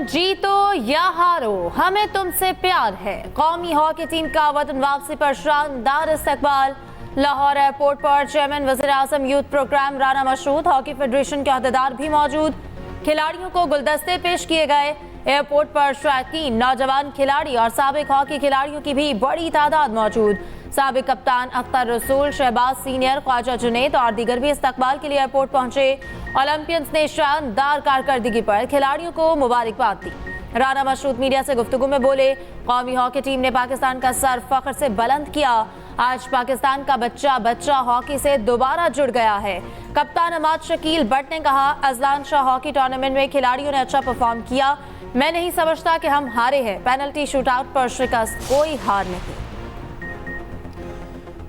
जीतो या हारो, हमें तुमसे प्यार है। कौमी हॉकी टीम का वतन वापसी पर शानदार इस्तकबाल। लाहौर एयरपोर्ट पर चेयरमैन वज़ीर आज़म youth programme Rana Mashrood, hockey federation के अहदेदार भी मौजूद। खिलाड़ियों को गुलदस्ते पेश किए गए। एयरपोर्ट पर शौकीन नौजवान खिलाड़ी और साबिक हॉकी खिलाड़ियों की भी बड़ी तादाद मौजूद। साबिक कप्तान अख्तर रसूल, शहबाज सीनियर, ख्वाजा जुनैद और दीगर भी इस्तकबाल के लिए एयरपोर्ट पहुंचे। ओलंपियंस ने शानदार कारकर्दगी पर खिलाड़ियों को मुबारकबाद दी। राना मशरूद मीडिया से गुफ्तगू में बोले, कौमी हॉकी टीम ने पाकिस्तान का सर फख्र से बुलंद किया। आज पाकिस्तान का बच्चा बच्चा हॉकी से दोबारा जुड़ गया है। कप्तान अमाद शकील बट ने कहा, अजलान शाह हॉकी टूर्नामेंट में खिलाड़ियों ने अच्छा परफॉर्म किया। मैं नहीं समझता कि हम हारे हैं। पेनल्टी शूटआउट पर शिकस्त कोई हार नहीं।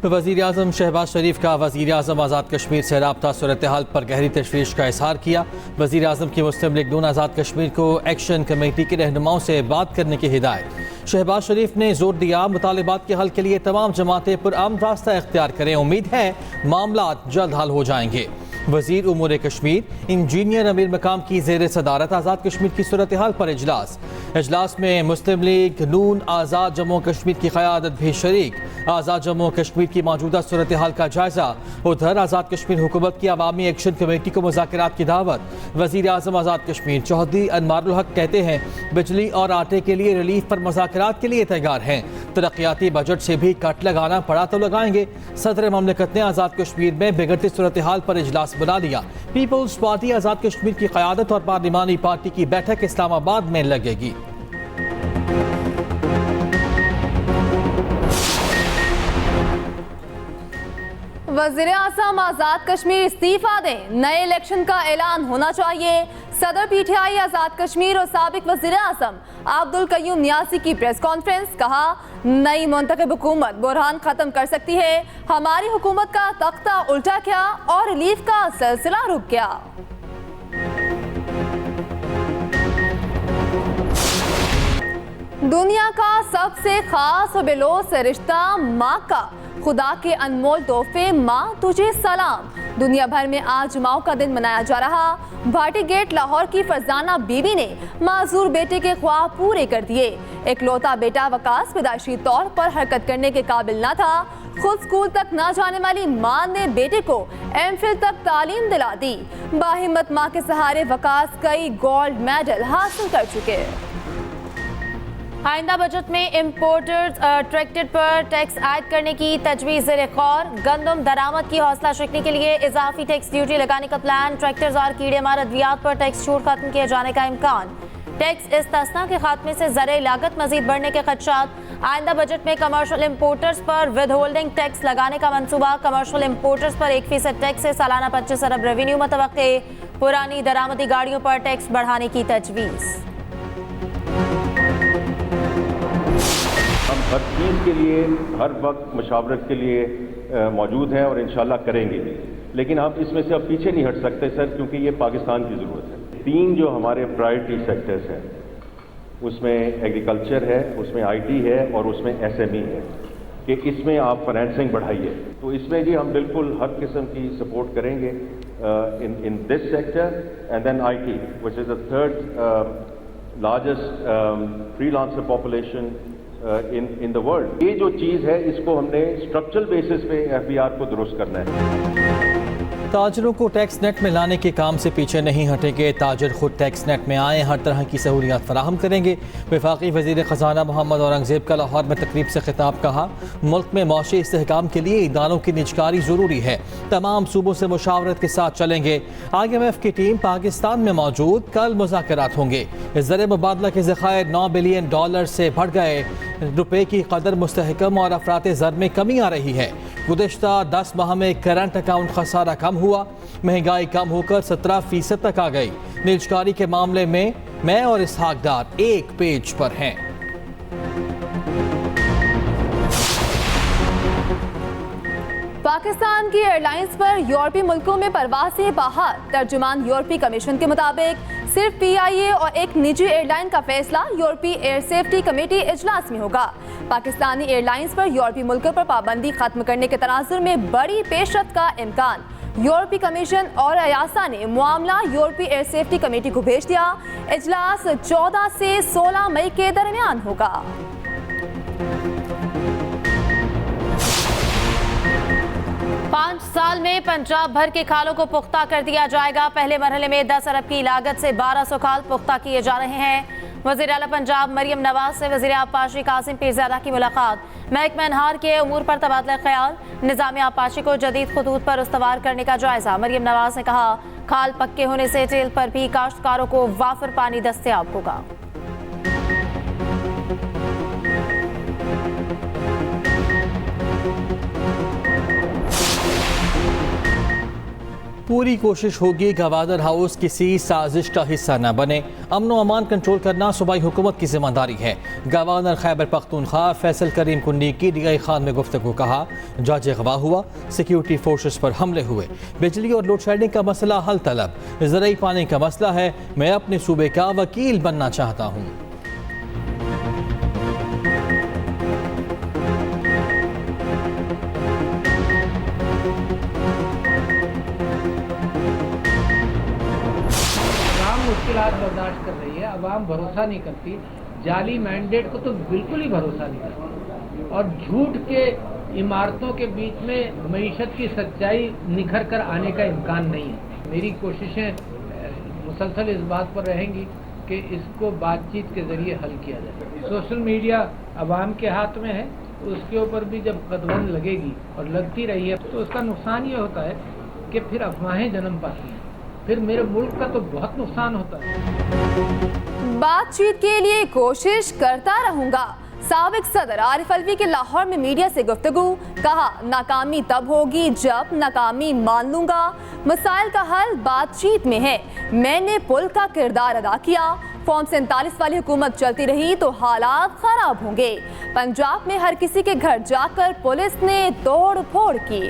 वज़ीर आज़म शहबाज शरीफ का वज़ीर आज़म आज़ाद कश्मीर से राब्ता सूरत हाल पर गहरी तशवीश का इजहार किया। वज़ीर आज़म की मुस्लिम लीग नून आज़ाद कश्मीर को एक्शन कमेटी के रहनुमाओं से बात करने की हिदायत। शहबाज शरीफ ने जोर दिया, मुतालिबात के हल के लिए तमाम जमातें पुरअमन रास्ता इख्तियार करें। उम्मीद है मामला जल्द हल हो जाएंगे। वज़ीर उमूर कश्मीर इंजीनियर अमीर मकाम की ज़ेर सदारत आज़ाद कश्मीर की सूरत हाल पर इजलास में मुस्लिम लीग नून आज़ाद जम्मू कश्मीर की क़यादत भी शरीक। आज़ाद जम्मू कश्मीर की मौजूदा सूरत हाल का जायजा। उधर आज़ाद कश्मीर हुकूमत की अवामी एक्शन कमेटी को मुज़ाकरात की दावत। वज़ीर आज़म आज़ाद कश्मीर चौधरी अनवारुल हक कहते हैं, बिजली और आटे के लिए रिलीफ पर मुज़ाकरात के लिए तैयार हैं। तरक्याती बजट से भी कट लगाना पड़ा तो लगाएंगे। सदर ममलिकत ने आज़ाद कश्मीर में बिगड़ती सूरत हाल पर इजलास बुला लिया। पीपल्स पार्टी आज़ाद कश्मीर की क़यादत और पार्लिमानी पार्टी की बैठक इस्लामाबाद में लगेगी। वज़ीर आज़म आज़ाद कश्मीर इस्तीफा दें, नए इलेक्शन का ऐलान होना चाहिए। सदर पीटीआई आज़ाद कश्मीर और साबिक वज़ीर आज़म अब्दुल कयूम नियाज़ी की प्रेस कॉन्फ्रेंस। कहा, नई मुंतखब हुकूमत बुरहान ख़त्म कर सकती है। हमारी हुकूमत का तख्ता उल्टा गया और रिलीफ का सिलसिला रुक गया। दुनिया का सबसे खास और बेलोस रिश्ता माँ का। खुदा के अनमोल तोहफे, माँ तुझे सलाम। दुनिया भर में आज माँ का दिन मनाया जा रहा। भाटी गेट लाहौर की फरजाना बीबी ने माजूर बेटे के ख्वाब पूरे कर दिए। इकलौता बेटा वकास पैदाइशी तौर पर हरकत करने के काबिल न था। खुद स्कूल तक न जाने वाली माँ ने बेटे को एमफिल तक तालीम दिला दी। बाहिम्मत माँ के सहारे वकास कई गोल्ड मेडल हासिल कर चुके। आइंदा बजट में इम्पोर्टर्स ट्रैक्टर पर टैक्स आयद करने की तजवीज़ ज़ेर-ए-गौर। गंदम दरामद की हौसला शिकनी के लिए इजाफी टैक्स ड्यूटी लगाने का प्लान। ट्रैक्टर्स और कीड़े मार अद्वियात पर टैक्स छूट खत्म किए जाने का इम्कान। टैक्स इस्तिस्ना के खात्मे से ज़र लागत मजीद बढ़ने के खदशात। आइंदा बजट में कमर्शियल इम्पोर्टर्स पर विद होल्डिंग टैक्स लगाने का मनसूबा। कमर्शियल इम्पोर्टर्स पर 1% टैक्स से सालाना 25 अरब रेवेन्यू मुतवक्के। पुरानी दरामदी गाड़ियों पर टैक्स बढ़ाने की तजवीज़। हम हर चीज़ के लिए हर वक्त मशावरत के लिए मौजूद हैं और इंशाल्लाह करेंगे। लेकिन हम इसमें से अब पीछे नहीं हट सकते सर, क्योंकि ये पाकिस्तान की ज़रूरत है। 3 जो हमारे प्रायोरिटी सेक्टर्स हैं, उसमें एग्रीकल्चर है, उसमें आईटी है और उसमें एसएमई है, कि इसमें आप फाइनेंसिंग बढ़ाइए। तो इसमें जी हम बिल्कुल हर किस्म की सपोर्ट करेंगे in this sector. And then IT which is the third largest freelancer population in the world. ये जो चीज़ है, इसको हमने स्ट्रक्चरल बेसिस पे एफबीआर को दुरुस्त करना है। ताजरों को टैक्स नेट में लाने के काम से पीछे नहीं हटेंगे। ताजर खुद टैक्स नेट में आए, हर तरह की सहूलियात फराहम करेंगे। वफाकी वज़ीर ख़जाना मोहम्मद औरंगज़ेब का लाहौर में तकरीब से खिताब। कहा, मुल्क में मौशी इस्तेहकाम के लिए इदारों की निजकारी ज़रूरी है। तमाम सूबों से मुशावरत के साथ चलेंगे। IMF की टीम पाकिस्तान में मौजूद। कल मुज़ाकरात होंगे। ज़र मुबादला के ज़खायर $9 बिलियन से बढ़ गए। रुपए की कदर मुस्तहकम और अफराते ज़र में कमी आ रही है। गुज़श्ता 10 माह में करंट अकाउंट खसारा कम हुआ। महंगाई कम होकर 17% तक आ गई। निजकारी के मामले में मैं और इसहाक डार एक पेज पर हैं। पाकिस्तान की एयरलाइंस पर यूरोपीय मुल्कों में परवासें बाहर। तर्जुमान यूरोपीय कमीशन के मुताबिक सिर्फ PIA और एक निजी एयरलाइन का फैसला यूरोपीय एयर सेफ्टी कमेटी इजलास में होगा। पाकिस्तानी एयरलाइंस पर यूरोपीय मुल्कों पर पाबंदी खत्म करने के तनाजुर में बड़ी पेशरफ्त का इम्कान। यूरोपीय कमीशन और अयासा ने मामला यूरोपीय एयर सेफ्टी कमेटी को भेज दिया। इजलास 14 से 16 मई के दरमियान होगा। पाँच साल में पंजाब भर के खालों को पुख्ता कर दिया जाएगा। पहले मरहले में 10 अरब की लागत से 1200 खाल पुख्ता किए जा रहे हैं। वज़ीर आला पंजाब मरियम नवाज से वज़ीर आबपाशी कासिम पीरज़ादा की मुलाकात। महकमा अनहार के उमूर पर तबादला ख्याल। निज़ाम आबपाशी को जदीद खतूत पर उस्तवार करने का जायजा। मरियम नवाज ने कहा, खाल पक्के होने से टेल पर भी काश्तकारों को वाफिर पानी दस्तयाब होगा। पूरी कोशिश होगी गवादर हाउस किसी साजिश का हिस्सा न बने। अमन व अमान कंट्रोल करना सूबाई हुकूमत की जिम्मेदारी है। गवर्नर खैबर पख्तूनख्वा फैसल करीम कुन्नी की डीआई खान में गुफ्तगू। कहा, जज अगवा हुआ, सिक्योरिटी फोर्सेस पर हमले हुए, बिजली और लोड शेडिंग का मसला हल तलब, ज़राई पानी का मसला है, मैं अपने सूबे का वकील बनना चाहता हूँ। मुश्किलात बर्दाश्त कर रही है, अवाम भरोसा नहीं करती, जाली मैंडेट को तो बिल्कुल ही भरोसा नहीं करती, और झूठ के इमारतों के बीच में मईशत की सच्चाई निखर कर आने का इम्कान नहीं है। मेरी कोशिशें मुसलसल इस बात पर रहेंगी कि इसको बातचीत के जरिए हल किया जाए। सोशल मीडिया अवाम के हाथ में है, उसके ऊपर भी जब कदबंद लगेगी और लगती रही है तो उसका नुकसान ये होता है कि फिर अफवाहें जन्म पाती हैं, फिर मेरे मुल्क का तो बहुत नुकसान होता है। बातचीत के लिए कोशिश करता रहूंगा। साबिक सदर आरिफ अलवी के लाहौर में मीडिया से गुफ्तगू। कहा, नाकामी तब होगी जब नाकामी मान लूंगा। मसाइल का हल बातचीत में है। मैंने पुल का किरदार अदा किया। फॉर्म 47 वाली हुकूमत चलती रही तो हालात खराब होंगे। पंजाब में हर किसी के घर जाकर पुलिस ने तोड़ फोड़ की।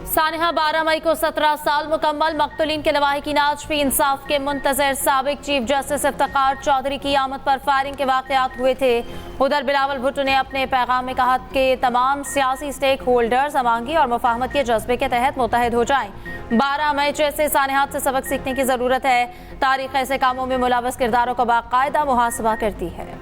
सानिहा 12 मई को 17 साल मुकम्मल। मकतूलीन के लवाहिकीन आज भी इंसाफ के मुंतजर। साबिक चीफ जस्टिस इफ्तिखार चौधरी की आमद पर फायरिंग के वाक़यात हुए थे। उधर बिलावल भुट्टो ने अपने पैगाम में कहा कि तमाम सियासी स्टेक होल्डर्स अमांगी और मुफाहमत के जज्बे के तहत मुत्तहद हो जाएं। 12 मई जैसे सानिहात से सबक सीखने की ज़रूरत है। तारीख ऐसे कामों में मुलव्वस किरदारों का बाकायदा मुहासबा करती है।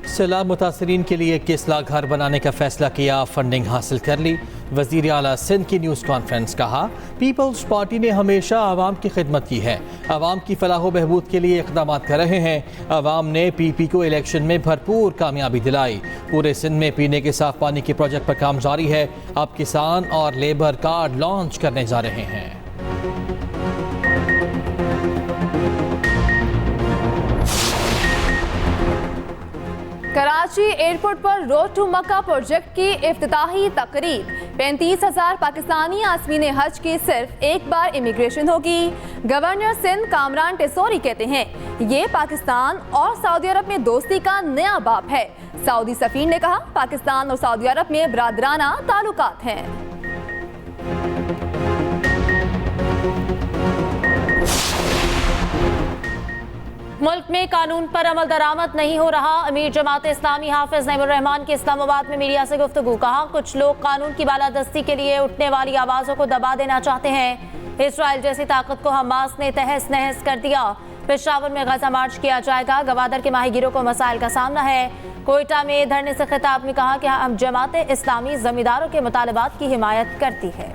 सैलाब मुतासरीन के लिए 21 लाख घर बनाने का फैसला किया। फंडिंग हासिल कर ली। वज़ीर आला सिंध की न्यूज़ कॉन्फ्रेंस। कहा, पीपल्स पार्टी ने हमेशा आवाम की खिदमत की है, आवाम की फलाह बहबूद के लिए इक़दाम कर रहे हैं। आवाम ने PP को इलेक्शन में भरपूर कामयाबी दिलाई। पूरे सिंध में पीने के साफ पानी के प्रोजेक्ट पर काम जारी है। अब किसान और लेबर कार्ड लॉन्च करने जा रहे हैं। कराची एयरपोर्ट पर रोड टू मक्का प्रोजेक्ट की इफ्तिताही तकरीब। 35,000 पाकिस्तानी आज़मीन हज की सिर्फ एक बार इमिग्रेशन होगी। गवर्नर सिंध कामरान टेसोरी कहते हैं, ये पाकिस्तान और सऊदी अरब में दोस्ती का नया बाब है। सऊदी सफीर ने कहा, पाकिस्तान और सऊदी अरब में बरादराना ताल्लुकात हैं। मुल्क में कानून पर अमल दरामद नहीं हो रहा। अमीर जमात इस्लामी हाफिज नईमुर रहमान की इस्लामाबाद में मीडिया से गुफ्तगू। कहा, कुछ लोग कानून की बालादस्ती के लिए उठने वाली आवाज़ों को दबा देना चाहते हैं। इसराइल जैसी ताकत को हमास ने तहस नहस कर दिया। पेशावर में गजा मार्च किया जाएगा। गवादर के माहीगीरों को मसाइल का सामना है। कोयटा में धरने से खिताब में कहा कि हम जमात इस्लामी जमींदारों के मुतालबात की हिमायत करती है।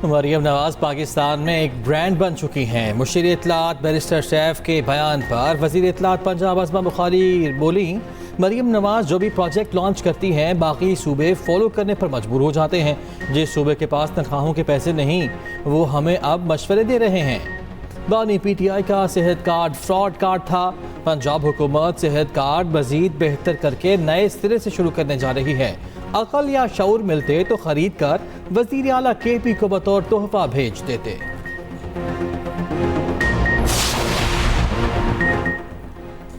मरियम नवाज पाकिस्तान में एक ब्रांड बन चुकी हैं। मुशीर इत्तलात बैरिस्टर सैफ के बयान पर वज़ीर इत्तलात पंजाब अज़मा बुखारी बोली, मरियम नवाज जो भी प्रोजेक्ट लॉन्च करती हैं बाकी सूबे फॉलो करने पर मजबूर हो जाते हैं। जिस सूबे के पास तनख्वाहों के पैसे नहीं वो हमें अब मशवरे दे रहे हैं। बानी PTI का सेहत कार्ड फ्रॉड कार्ड था। पंजाब हुकूमत सेहत कार्ड मजीद बेहतर करके नए सिरे से शुरू करने जा रही है। अकल या शऊर मिलते तो खरीद कर वज़ीर आला KP को बतौर तोहफा भेज देते।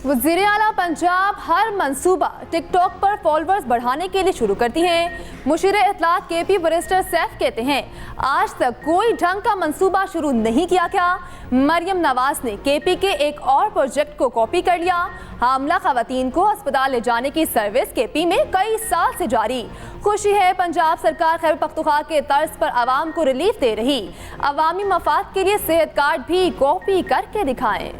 वज़ीर आला पंजाब हर मंसूबा टिकटॉक पर फॉलोअर्स बढ़ाने के लिए शुरू करती हैं। मुशीर इत्तलात KP बैरिस्टर सैफ कहते हैं, आज तक कोई ढंग का मंसूबा शुरू नहीं किया गया। मरियम नवाज ने KP के एक और प्रोजेक्ट को कॉपी कर लिया। हामला खवातीन को अस्पताल ले जाने की सर्विस KP में कई साल से जारी। खुशी है पंजाब सरकार खैबर पख्तूनख्वा के तर्ज पर आवाम को रिलीफ दे रही। अवामी मफाद के लिए सेहत कार्ड भी कॉपी करके दिखाएं।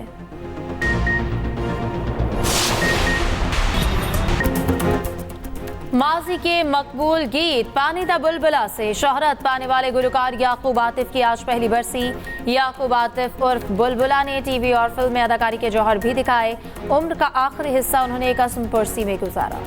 माजी के मकबूल गीत पानी दा बुलबुला से शोहरत पाने वाले गुलकार याकूब आतिफ की आज पहली बरसी। याकूब आतिफ उर्फ बुलबुला ने टीवी और फिल्म में अदाकारी के जौहर भी दिखाए। उम्र का आखिरी हिस्सा उन्होंने कसम पुरसी में गुजारा।